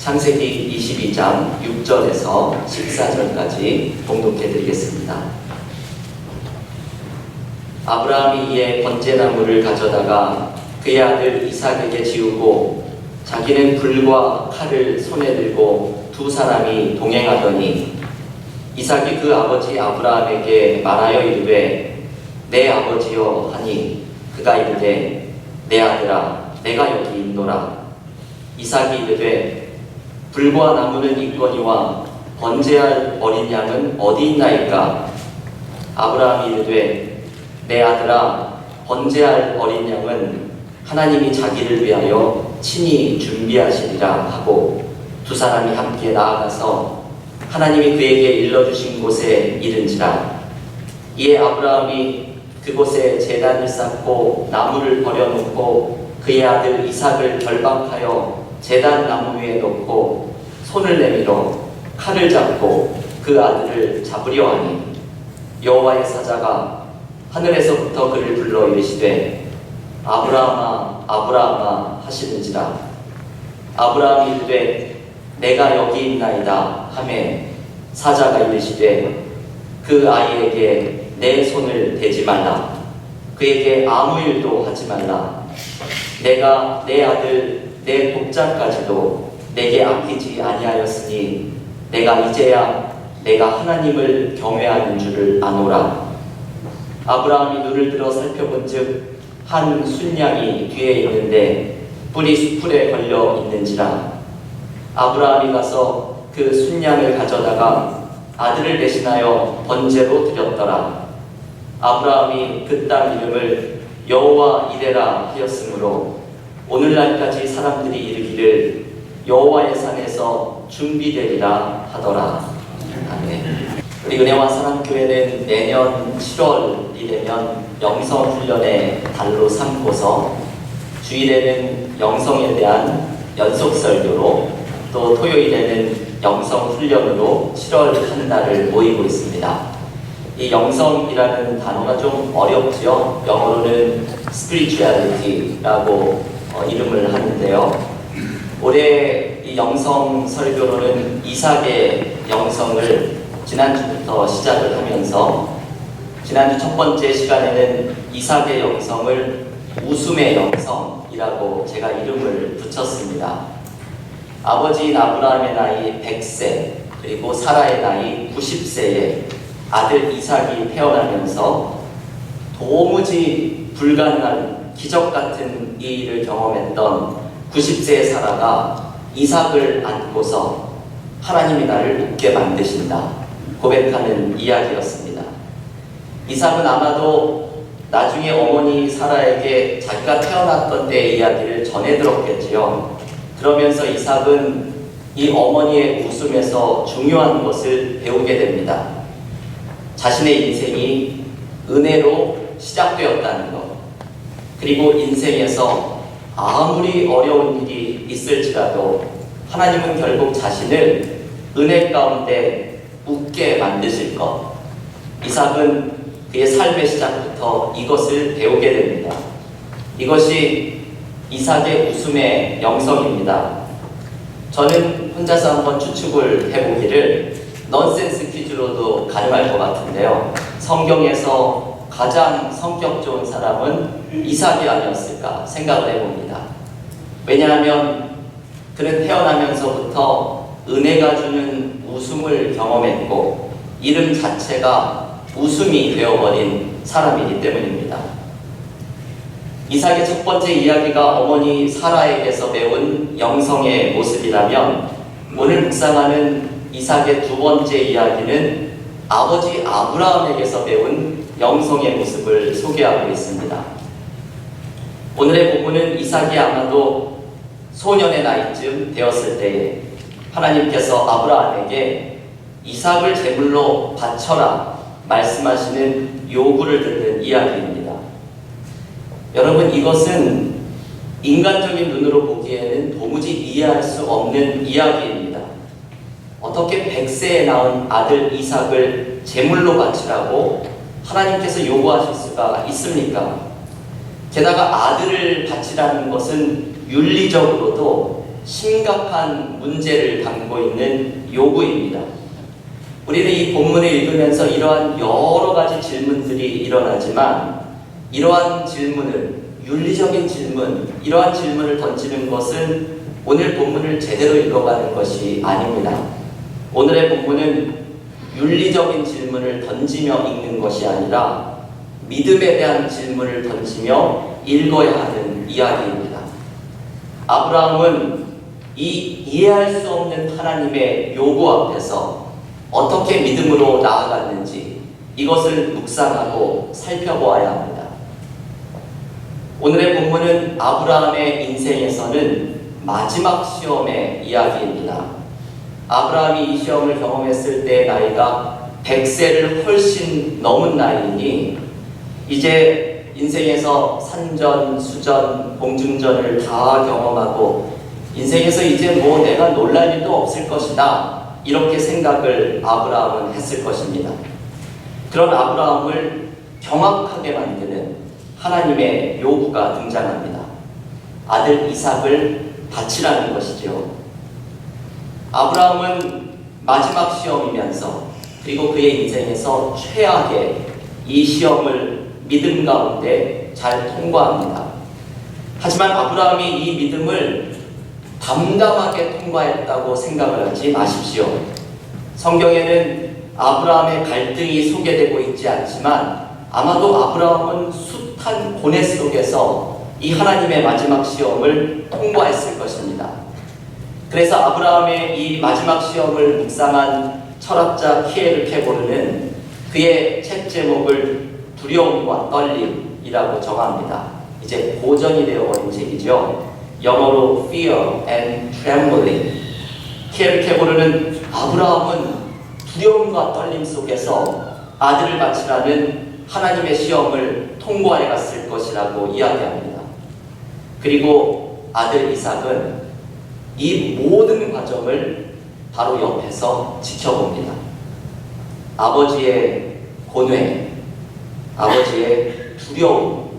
창세기 22장 6절에서 14절까지 봉독해 드리겠습니다. 아브라함이 이에 번제나무를 가져다가 그의 아들 이삭에게 지우고 자기는 불과 칼을 손에 들고 두 사람이 동행하더니 이삭이 그 아버지 아브라함에게 말하여 이르되 내 아버지여 하니 그가 이르되 내 아들아 내가 여기 있노라. 이삭이 이르되 불과 나무는 있거니와 번제할 어린 양은 어디 있나이까? 아브라함이 이르되 내 아들아 번제할 어린 양은 하나님이 자기를 위하여 친히 준비하시리라 하고 두 사람이 함께 나아가서 하나님이 그에게 일러주신 곳에 이른지라. 이에 아브라함이 그곳에 제단을 쌓고 나무를 버려놓고 그의 아들 이삭을 결박하여 제단 나무 위에 놓고 손을 내밀어 칼을 잡고 그 아들을 잡으려 하니 여호와의 사자가 하늘에서부터 그를 불러 이르시되 아브라함아 아브라함아 하시는지라. 아브라함이 이르되 내가 여기 있나이다 하매 사자가 이르시되 그 아이에게 내 손을 대지 말라. 그에게 아무 일도 하지 말라. 내가 내 아들 내 독자까지도 내게 아끼지 아니하였으니 내가 이제야 내가 하나님을 경외하는 줄을 아노라. 아브라함이 눈을 들어 살펴본즉 한 순양이 뒤에 있는데 뿔이 숯불에 걸려 있는지라. 아브라함이 가서 그 순양을 가져다가 아들을 대신하여 번제로 드렸더라. 아브라함이 그 땅 이름을 여호와 이레라 하였으므로 오늘날까지 사람들이 이르기를 여호와의 산에서 준비되리라 하더라. 아멘. 우리 은혜와 사랑교회는 내년 7월이 되면 영성훈련의 달로 삼고서 주일에는 영성에 대한 연속설교로 또 토요일에는 영성훈련으로 7월 한 달을 모이고 있습니다. 이 영성이라는 단어가 좀 어렵죠. 영어로는 spirituality라고 이름을 하는데요. 올해 이 영성 설교로는 이삭의 영성을 지난주부터 시작을 하면서 지난주 첫 번째 시간에는 이삭의 영성을 웃음의 영성이라고 제가 이름을 붙였습니다. 아버지인 아브라함의 나이 100세 그리고 사라의 나이 90세에 아들 이삭이 태어나면서 도무지 불가능한 기적 같은 이 일을 경험했던 90세의 사라가 이삭을 안고서 하나님이 나를 웃게 만드신다 고백하는 이야기였습니다. 이삭은 아마도 나중에 어머니 사라에게 자기가 태어났던 때의 이야기를 전해 들었겠지요. 그러면서 이삭은 이 어머니의 웃음에서 중요한 것을 배우게 됩니다. 자신의 인생이 은혜로 시작되었다는 것, 그리고 인생에서 아무리 어려운 일이 있을지라도 하나님은 결국 자신을 은혜 가운데 웃게 만드실 것. 이삭은 그의 삶의 시작부터 이것을 배우게 됩니다. 이것이 이삭의 웃음의 영성입니다. 저는 혼자서 한번 추측을 해보기를 넌센스 퀴즈로도 가능할 것 같은데요. 성경에서 가장 성격 좋은 사람은 이삭이 아니었을까 생각을 해봅니다. 왜냐하면 그는 태어나면서부터 은혜가 주는 웃음을 경험했고 이름 자체가 웃음이 되어버린 사람이기 때문입니다. 이삭의 첫 번째 이야기가 어머니 사라에게서 배운 영성의 모습이라면 오늘 묵상하는 이삭의 두 번째 이야기는 아버지 아브라함에게서 배운 영성의 모습을 소개하고 있습니다. 오늘의 본문은 이삭이 아마도 소년의 나이쯤 되었을 때에 하나님께서 아브라함에게 이삭을 제물로 바쳐라 말씀하시는 요구를 듣는 이야기입니다. 여러분, 이것은 인간적인 눈으로 보기에는 도무지 이해할 수 없는 이야기입니다. 어떻게 100세에 낳은 아들 이삭을 제물로 바치라고 하나님께서 요구하실 수가 있습니까? 게다가 아들을 바치라는 것은 윤리적으로도 심각한 문제를 담고 있는 요구입니다. 우리는 이 본문을 읽으면서 이러한 여러 가지 질문들이 일어나지만 이러한 질문을, 윤리적인 질문, 이러한 질문을 던지는 것은 오늘 본문을 제대로 읽어가는 것이 아닙니다. 오늘의 본문은 윤리적인 질문을 던지며 읽는 것이 아니라 믿음에 대한 질문을 던지며 읽어야 하는 이야기입니다. 아브라함은 이 이해할 수 없는 하나님의 요구 앞에서 어떻게 믿음으로 나아갔는지 이것을 묵상하고 살펴보아야 합니다. 오늘의 본문은 아브라함의 인생에서는 마지막 시험의 이야기입니다. 아브라함이 이 시험을 경험했을 때 나이가 100세를 훨씬 넘은 나이이니 이제 인생에서 산전, 수전, 공중전을 다 경험하고 인생에서 이제 뭐 내가 놀랄 일도 없을 것이다, 이렇게 생각을 아브라함은 했을 것입니다. 그런 아브라함을 경악하게 만드는 하나님의 요구가 등장합니다. 아들 이삭을 바치라는 것이죠. 아브라함은 마지막 시험이면서 그리고 그의 인생에서 최악의 이 시험을 믿음 가운데 잘 통과합니다. 하지만 아브라함이 이 믿음을 담담하게 통과했다고 생각을 하지 마십시오. 성경에는 아브라함의 갈등이 소개되고 있지 않지만 아마도 아브라함은 숱한 고뇌 속에서 이 하나님의 마지막 시험을 통과했을 것입니다. 그래서 아브라함의 이 마지막 시험을 묵상한 철학자 키에르 케고르는 그의 책 제목을 두려움과 떨림이라고 정합니다. 이제 고전이 되어버린 책이죠. 영어로 Fear and Trembling. 키에르 케고르는 아브라함은 두려움과 떨림 속에서 아들을 바치라는 하나님의 시험을 통과해 갔을 것이라고 이야기합니다. 그리고 아들 이삭은 이 모든 과정을 바로 옆에서 지켜봅니다. 아버지의 고뇌, 아버지의 두려움,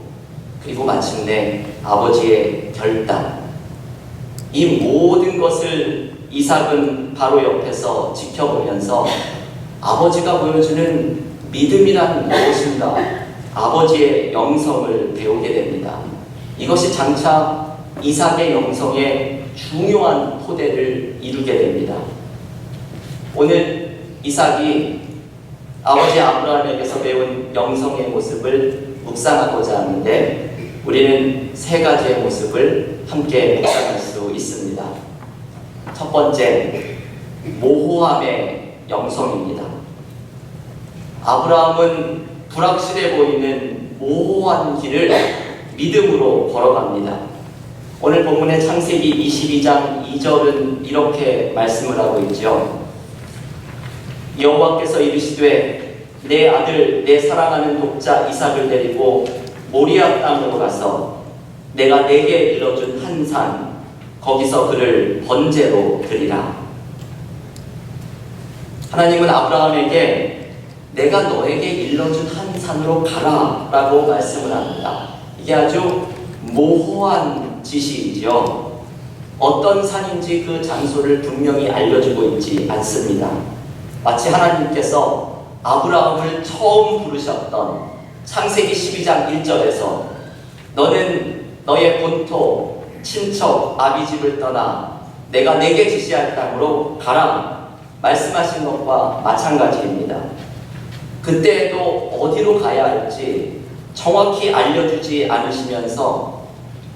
그리고 마침내 아버지의 결단, 이 모든 것을 이삭은 바로 옆에서 지켜보면서 아버지가 보여주는 믿음이란 무엇인가, 아버지의 영성을 배우게 됩니다. 이것이 장차 이삭의 영성에 중요한 토대를 이루게 됩니다. 오늘 이삭이 아버지 아브라함에게서 배운 영성의 모습을 묵상하고자 하는데 우리는 세 가지의 모습을 함께 묵상할 수 있습니다. 첫 번째, 모호함의 영성입니다. 아브라함은 불확실해 보이는 모호한 길을 믿음으로 걸어갑니다. 오늘 본문의 창세기 22장 2절은 이렇게 말씀을 하고 있죠. 여호와께서 이르시되 내 아들 내 사랑하는 독자 이삭을 데리고 모리아 땅으로 가서 내가 내게 일러준 한 산 거기서 그를 번제로 드리라. 하나님은 아브라함에게 내가 너에게 일러준 한 산으로 가라 라고 말씀을 합니다. 이게 아주 모호한 지시이죠. 어떤 산인지 그 장소를 분명히 알려주고 있지 않습니다. 마치 하나님께서 아브라함을 처음 부르셨던 창세기 12장 1절에서 너는 너의 본토, 친척, 아비집을 떠나 내가 내게 지시할 땅으로 가라 말씀하신 것과 마찬가지입니다. 그때에도 어디로 가야 할지 정확히 알려주지 않으시면서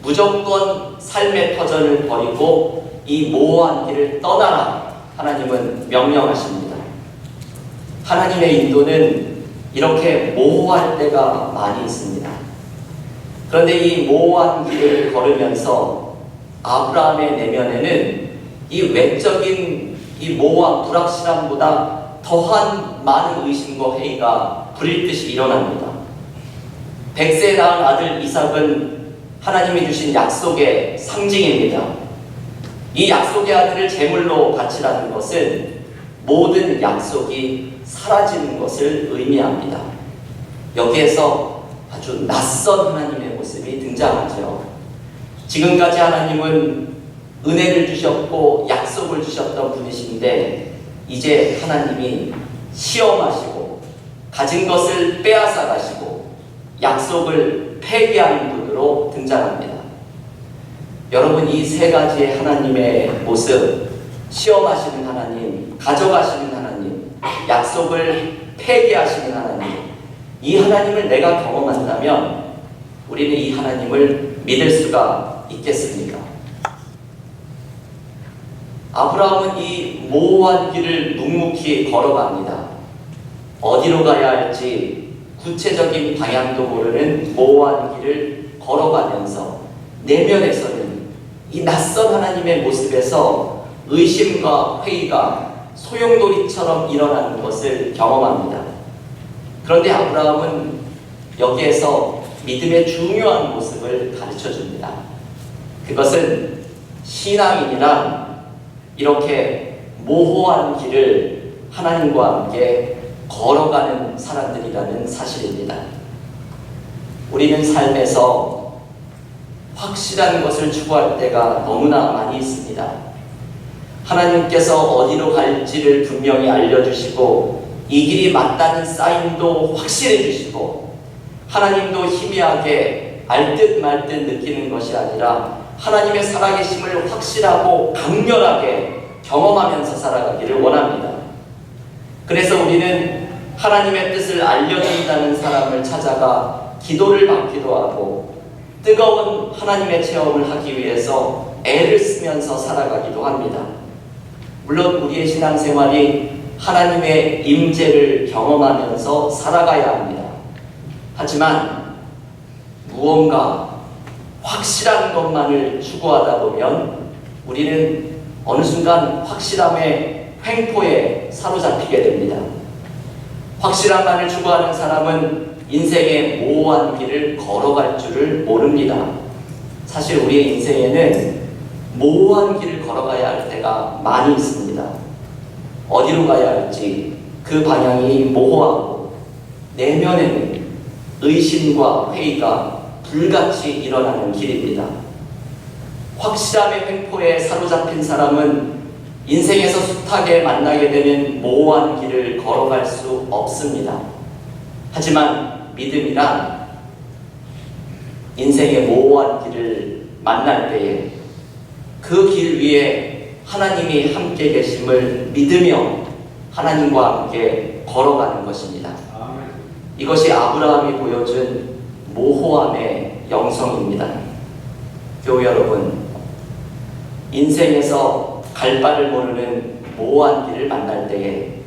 무조건 삶의 터전을 버리고 이 모호한 길을 떠나라 하나님은 명령하십니다. 하나님의 인도는 이렇게 모호할 때가 많이 있습니다. 그런데 이 모호한 길을 걸으면서 아브라함의 내면에는 이 외적인 이 모호한 불확실함보다 더한 많은 의심과 회의가 불일 듯이 일어납니다. 100세에 낳은 아들 이삭은 하나님이 주신 약속의 상징입니다. 이 약속의 아들을 제물로 바치라는 것은 모든 약속이 사라지는 것을 의미합니다. 여기에서 아주 낯선 하나님의 모습이 등장하죠. 지금까지 하나님은 은혜를 주셨고 약속을 주셨던 분이신데 이제 하나님이 시험하시고 가진 것을 빼앗아 가시고 약속을 폐기하는 분으로 등장합니다. 여러분, 이 세 가지의 하나님의 모습, 시험하시는 하나님, 가져가시는 하나님, 약속을 폐기하시는 하나님, 이 하나님을 내가 경험한다면 우리는 이 하나님을 믿을 수가 있겠습니까? 아브라함은 이 모호한 길을 묵묵히 걸어갑니다. 어디로 가야 할지 구체적인 방향도 모르는 모호한 길을 걸어가면서 내면에서는 이 낯선 하나님의 모습에서 의심과 회의가 소용돌이처럼 일어나는 것을 경험합니다. 그런데 아브라함은 여기에서 믿음의 중요한 모습을 가르쳐줍니다. 그것은 신앙인이란 이렇게 모호한 길을 하나님과 함께 걸어가는 사람들이라는 사실입니다. 우리는 삶에서 확실한 것을 추구할 때가 너무나 많이 있습니다. 하나님께서 어디로 갈지를 분명히 알려주시고 이 길이 맞다는 사인도 확실해 주시고 하나님도 희미하게 알 듯 말 듯 느끼는 것이 아니라 하나님의 살아계심을 확실하고 강렬하게 경험하면서 살아가기를 원합니다. 그래서 우리는 하나님의 뜻을 알려준다는 사람을 찾아가 기도를 받기도 하고 뜨거운 하나님의 체험을 하기 위해서 애를 쓰면서 살아가기도 합니다. 물론 우리의 신앙생활이 하나님의 임재를 경험하면서 살아가야 합니다. 하지만 무언가 확실한 것만을 추구하다 보면 우리는 어느 순간 확실함의 횡포에 사로잡히게 됩니다. 확실함만을 추구하는 사람은 인생의 모호한 길을 걸어갈 줄을 모릅니다. 사실 우리의 인생에는 모호한 길을 걸어가야 할 때가 많이 있습니다. 어디로 가야 할지 그 방향이 모호하고 내면에는 의심과 회의가 불같이 일어나는 길입니다. 확실함의 횡포에 사로잡힌 사람은 인생에서 숱하게 만나게 되는 모호한 길을 걸어갈 수 없습니다. 하지만 믿음이란 인생의 모호한 길을 만날 때에 그 길 위에 하나님이 함께 계심을 믿으며 하나님과 함께 걸어가는 것입니다. 이것이 아브라함이 보여준 모호함의 영성입니다. 교회 여러분, 인생에서 갈 바를 모르는 모호한 길을 만날 때에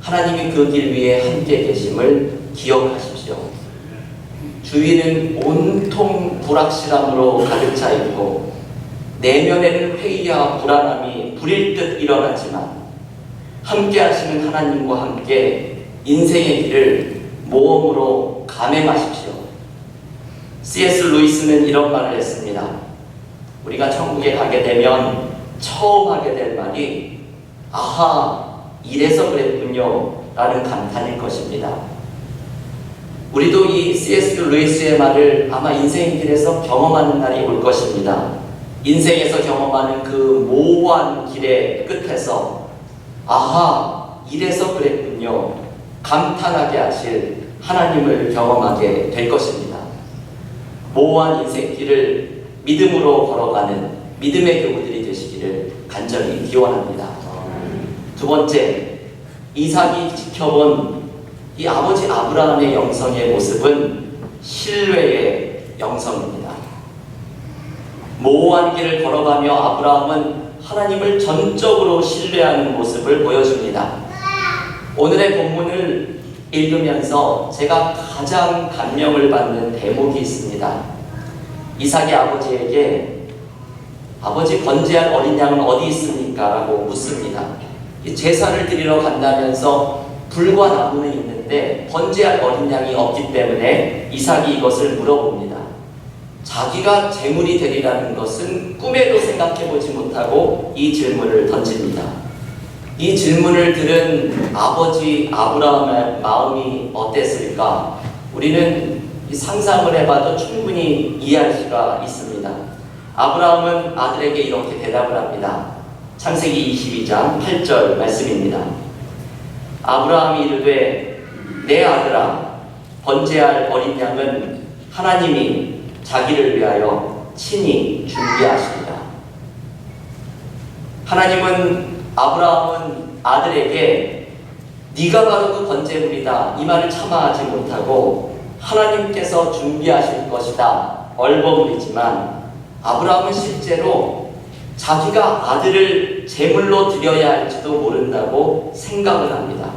하나님이 그 길 위에 함께 계심을 기억하십시오. 주위는 온통 불확실함으로 가득 차 있고 내면에는 회의와 불안함이 불일 듯 일어나지만 함께 하시는 하나님과 함께 인생의 길을 모험으로 감행하십시오. C.S. 루이스는 이런 말을 했습니다. 우리가 천국에 가게 되면 처음 하게 될 말이 아하, 이래서 그랬군요 라는 감탄일 것입니다. 우리도 이 C.S. 루이스의 말을 아마 인생의 길에서 경험하는 날이 올 것입니다. 인생에서 경험하는 그 모호한 길의 끝에서 아하, 이래서 그랬군요 감탄하게 하실 하나님을 경험하게 될 것입니다. 모호한 인생 길을 믿음으로 걸어가는 믿음의 교우들이 되시기를 간절히 기원합니다. 두 번째, 이삭이 지켜본 이 아버지 아브라함의 영성의 모습은 신뢰의 영성입니다. 모호한 길을 걸어가며 아브라함은 하나님을 전적으로 신뢰하는 모습을 보여줍니다. 오늘의 본문을 읽으면서 제가 가장 감명을 받는 대목이 있습니다. 이삭이 아버지에게 아버지 번제할 어린 양은 어디 있습니까? 라고 묻습니다. 제사를 드리러 간다면서 불과 나무는 있는데 번제할 어린 양이 없기 때문에 이삭이 이것을 물어봅니다. 자기가 제물이 되리라는 것은 꿈에도 생각해보지 못하고 이 질문을 던집니다. 이 질문을 들은 아버지 아브라함의 마음이 어땠을까? 우리는 상상을 해봐도 충분히 이해할 수가 있습니다. 아브라함은 아들에게 이렇게 대답을 합니다. 창세기 22장 8절 말씀입니다. 아브라함이 이르되 내 아들아 번제할 어린 양은 하나님이 자기를 위하여 친히 준비하시리라. 하나님은 아브라함은 아들에게 네가 바로 그 번제물이다 이 말을 참아하지 못하고 하나님께서 준비하실 것이다 얼버무리지만 아브라함은 실제로 자기가 아들을 제물로 드려야 할지도 모른다고 생각을 합니다.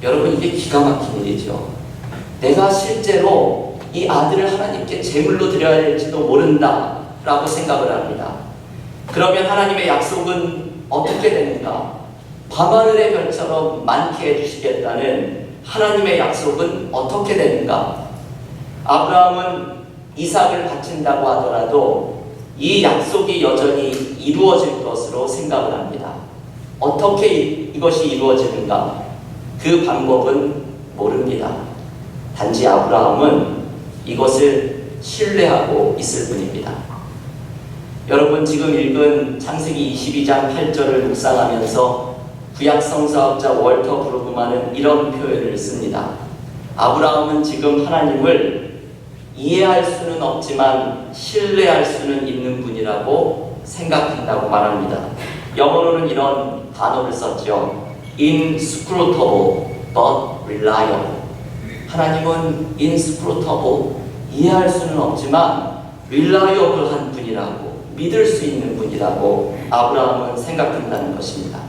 여러분, 이게 기가 막힌 일이죠. 내가 실제로 이 아들을 하나님께 제물로 드려야 할지도 모른다라고 생각을 합니다. 그러면 하나님의 약속은 어떻게 되는가? 밤하늘의 별처럼 많게 해주시겠다는 하나님의 약속은 어떻게 되는가? 아브라함은 이삭을 바친다고 하더라도 이 약속이 여전히 이루어질 것으로 생각을 합니다. 어떻게 이것이 이루어지는가? 그 방법은 모릅니다. 단지 아브라함은 이것을 신뢰하고 있을 뿐입니다. 여러분, 지금 읽은 창세기 22장 8절을 묵상하면서 구약 성서학자 월터 브루그만은 이런 표현을 씁니다. 아브라함은 지금 하나님을 이해할 수는 없지만 신뢰할 수는 있는 분이라고 생각한다고 말합니다. 영어로는 이런 단어를 썼죠. Inscrutable but reliable. 하나님은 inscrutable, 이해할 수는 없지만 reliable한 분이라고, 믿을 수 있는 분이라고 아브라함은 생각한다는 것입니다.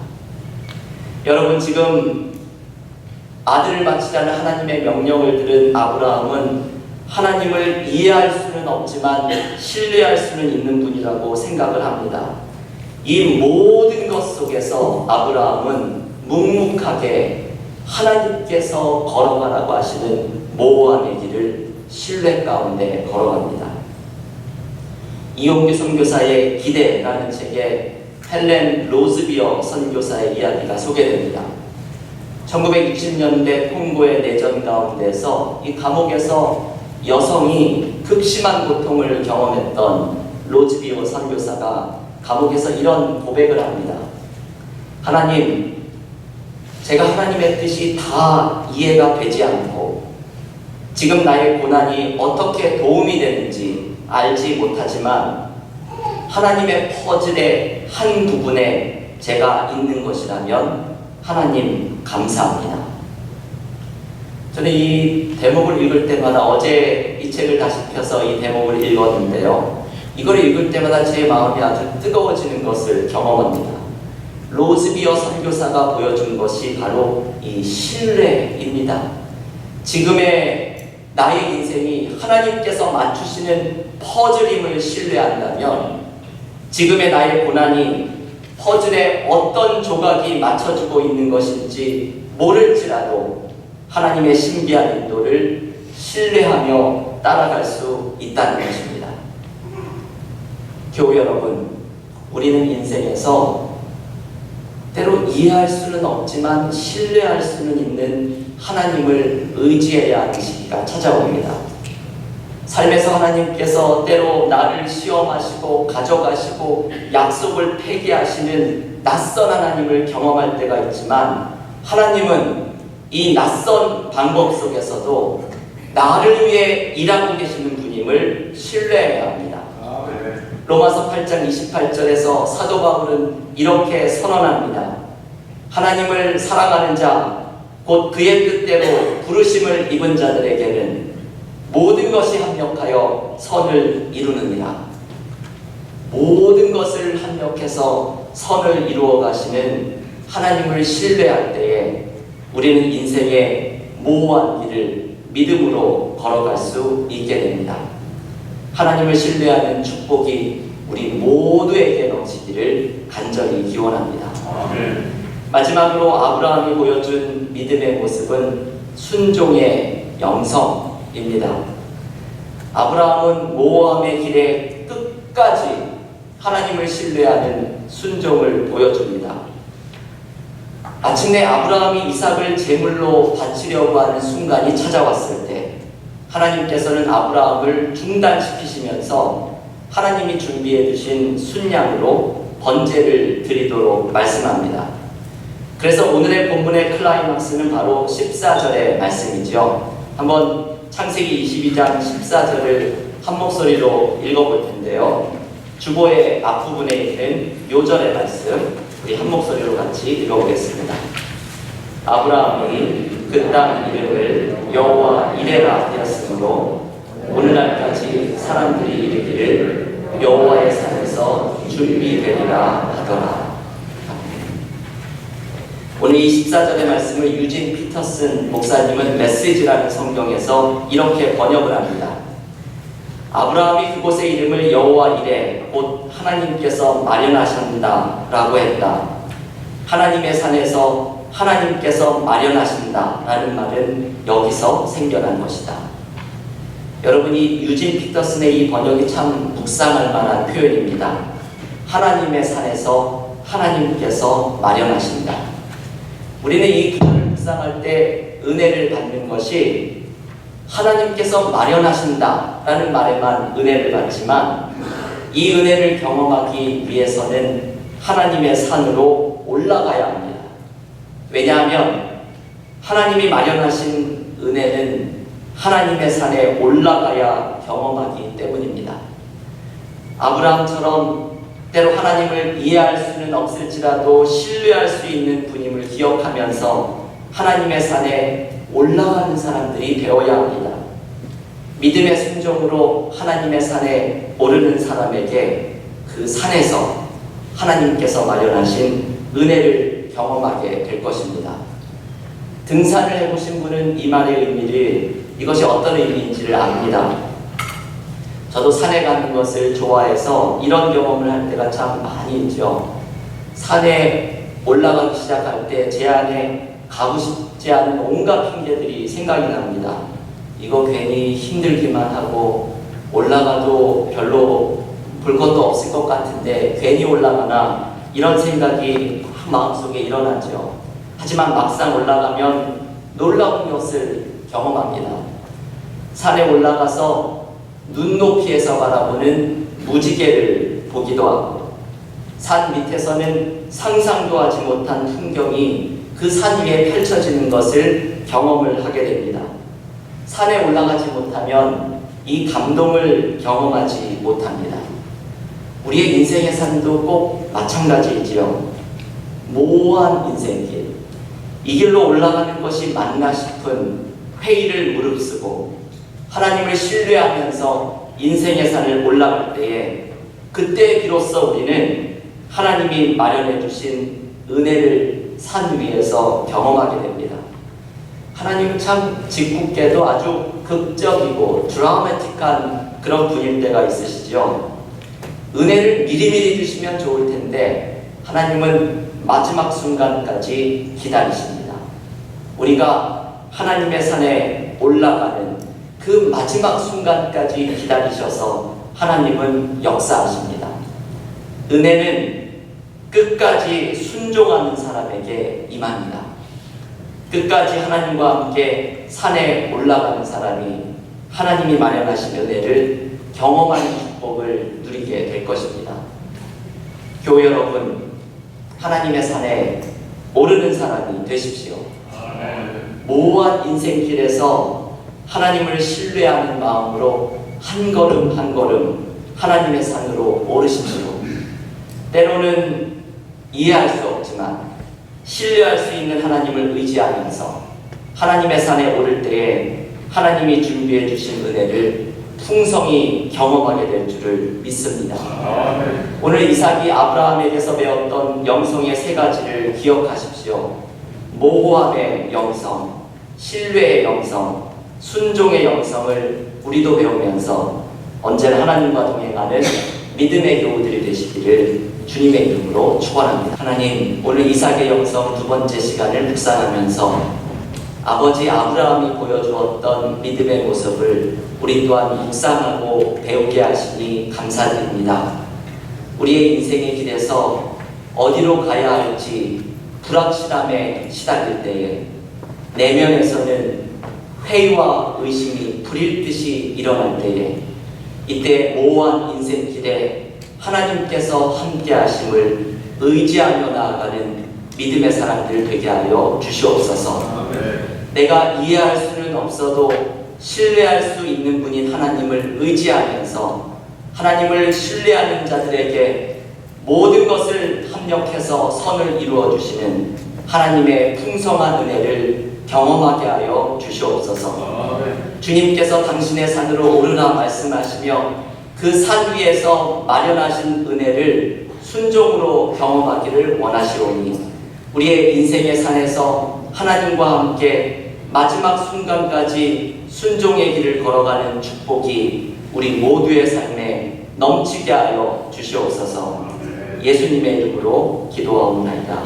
여러분, 지금 아들을 바치자는 하나님의 명령을 들은 아브라함은 하나님을 이해할 수는 없지만 신뢰할 수는 있는 분이라고 생각을 합니다. 이 모든 것 속에서 아브라함은 묵묵하게 하나님께서 걸어가라고 하시는 모호함의 길을 신뢰 가운데 걸어갑니다. 이용규 선교사의 기대라는 책에 헬렌 로즈비어 선교사의 이야기가 소개됩니다. 1960년대 콩고의 내전 가운데서 이 감옥에서 여성이 극심한 고통을 경험했던 로즈비어 선교사가 감옥에서 이런 고백을 합니다. 하나님, 제가 하나님의 뜻이 다 이해가 되지 않고 지금 나의 고난이 어떻게 도움이 되는지 알지 못하지만 하나님의 퍼즐의 한 부분에 제가 있는 것이라면 하나님 감사합니다. 저는 이 대목을 읽을 때마다 어제 이 책을 다시 펴서 이 대목을 읽었는데요. 이걸 읽을 때마다 제 마음이 아주 뜨거워지는 것을 경험합니다. 로즈비어 선교사가 보여준 것이 바로 이 신뢰입니다. 지금의 나의 인생이 하나님께서 맞추시는 퍼즐임을 신뢰한다면 지금의 나의 고난이 퍼즐의 어떤 조각이 맞춰주고 있는 것인지 모를지라도 하나님의 신비한 인도를 신뢰하며 따라갈 수 있다는 것입니다. 교우 여러분, 우리는 인생에서 때로 이해할 수는 없지만 신뢰할 수는 있는 하나님을 의지해야 하는 시기가 찾아옵니다. 삶에서 하나님께서 때로 나를 시험하시고 가져가시고 약속을 폐기하시는 낯선 하나님을 경험할 때가 있지만 하나님은 이 낯선 방법 속에서도 나를 위해 일하고 계시는 분임을 신뢰해야 합니다. 로마서 8장 28절에서 사도 바울은 이렇게 선언합니다. 하나님을 사랑하는 자, 곧 그의 뜻대로 부르심을 입은 자들에게는 모든 것이 합력하여 선을 이루느니라. 모든 것을 합력해서 선을 이루어 가시는 하나님을 신뢰할 때에 우리는 인생의 모호한 길을 믿음으로 걸어갈 수 있게 됩니다. 하나님을 신뢰하는 축복이 우리 모두에게 넘치기를 간절히 기원합니다. 마지막으로 아브라함이 보여준 믿음의 모습은 순종의 영성입니다. 아브라함은 모호함의 길에 끝까지 하나님을 신뢰하는 순종을 보여줍니다. 마침내 아브라함이 이삭을 제물로 바치려고 하는 순간이 찾아왔을 때 하나님께서는 아브라함을 중단시키시면서 하나님이 준비해 두신 순양으로 번제를 드리도록 말씀합니다. 그래서 오늘의 본문의 클라이막스는 바로 14절의 말씀이죠. 한번 창세기 22장 14절을 한 목소리로 읽어볼 텐데요. 주보의 앞부분에 있는 요절의 말씀 우리 한 목소리로 같이 읽어보겠습니다. 아브라함이 그 땅 이름을 여호와 이레라 하였으므로 오늘날까지 사람들이 이르기를 여호와의 산에서 준비되리라 하더라. 오늘 이 14절의 말씀을 유진 피터슨 목사님은 메시지라는 성경에서 이렇게 번역을 합니다. 아브라함이 그곳의 이름을 여호와 이레 곧 하나님께서 마련하신다 라고 했다. 하나님의 산에서 하나님께서 마련하신다 라는 말은 여기서 생겨난 것이다. 여러분이 유진 피터슨의 이 번역이 참 묵상할 만한 표현입니다. 하나님의 산에서 하나님께서 마련하신다. 우리는 이 구절을 묵상할 때 은혜를 받는 것이 하나님께서 마련하신다 라는 말에만 은혜를 받지만 이 은혜를 경험하기 위해서는 하나님의 산으로 올라가야 합니다. 왜냐하면 하나님이 마련하신 은혜는 하나님의 산에 올라가야 경험하기 때문입니다. 아브라함처럼 때로 하나님을 이해할 수는 없을지라도 신뢰할 수 있는 분임을 기억하면서 하나님의 산에 올라가는 사람들이 되어야 합니다. 믿음의 순종으로 하나님의 산에 오르는 사람에게 그 산에서 하나님께서 마련하신 은혜를 경험하게 될 것입니다. 등산을 해보신 분은 이 말의 의미를 이것이 어떤 의미인지를 압니다. 저도 산에 가는 것을 좋아해서 이런 경험을 할 때가 참 많이 있죠. 산에 올라가기 시작할 때 제 안에 가고 싶지 않은 온갖 핑계들이 생각이 납니다. 이거 괜히 힘들기만 하고 올라가도 별로 볼 것도 없을 것 같은데 괜히 올라가나 이런 생각이 마음속에 일어나죠. 하지만 막상 올라가면 놀라운 것을 경험합니다. 산에 올라가서 눈높이에서 바라보는 무지개를 보기도 하고 산 밑에서는 상상도 하지 못한 풍경이 그 산 위에 펼쳐지는 것을 경험을 하게 됩니다. 산에 올라가지 못하면 이 감동을 경험하지 못합니다. 우리의 인생의 산도 꼭 마찬가지이지요. 모호한 인생길, 이 길로 올라가는 것이 맞나 싶은 회의를 무릅쓰고 하나님을 신뢰하면서 인생의 산을 올라갈 때에 그때 비로소 우리는 하나님이 마련해 주신 은혜를 산 위에서 경험하게 됩니다. 하나님은 참 짓궂게도 아주 극적이고 드라마틱한 그런 분일 때가 있으시죠. 은혜를 미리미리 주시면 좋을 텐데 하나님은 마지막 순간까지 기다리십니다. 우리가 하나님의 산에 올라가는 그 마지막 순간까지 기다리셔서 하나님은 역사하십니다. 은혜는 끝까지 순종하는 사람에게 임합니다. 끝까지 하나님과 함께 산에 올라가는 사람이 하나님이 마련하신 은혜를 경험하는 축복을 누리게 될 것입니다. 교회 여러분, 하나님의 산에 오르는 사람이 되십시오. 모호한 인생길에서 하나님을 신뢰하는 마음으로 한 걸음 한 걸음 하나님의 산으로 오르십시오. 때로는 이해할 수 없지만 신뢰할 수 있는 하나님을 의지하면서 하나님의 산에 오를 때에 하나님이 준비해 주신 은혜를 풍성히 경험하게 될 줄을 믿습니다. 오늘 이삭이 아브라함에게서 배웠던 영성의 세 가지를 기억하십시오. 모호함의 영성, 신뢰의 영성, 순종의 영성을 우리도 배우면서 언제나 하나님과 동행하는 믿음의 교우들이 되시기를 주님의 이름으로 축원합니다. 하나님, 오늘 이삭의 영성 두 번째 시간을 묵상하면서 아버지 아브라함이 보여주었던 믿음의 모습을 우리 또한 묵상하고 배우게 하시니 감사드립니다. 우리의 인생의 길에서 어디로 가야 할지 불확실함에 시달릴 때에 내면에서는 회의와 의심이 불일 듯이 일어날 때에 이때 모호한 인생길에 하나님께서 함께 하심을 의지하며 나아가는 믿음의 사람들 되게 하여 주시옵소서. 내가 이해할 수는 없어도 신뢰할 수 있는 분인 하나님을 의지하면서 하나님을 신뢰하는 자들에게 모든 것을 합력해서 선을 이루어 주시는 하나님의 풍성한 은혜를 경험하게 하여 주시옵소서. 주님께서 당신의 산으로 오르라 말씀하시며 그 산 위에서 마련하신 은혜를 순종으로 경험하기를 원하시오니 우리의 인생의 산에서 하나님과 함께 마지막 순간까지 순종의 길을 걸어가는 축복이 우리 모두의 삶에 넘치게 하여 주시옵소서. 예수님의 이름으로 기도하옵나이다.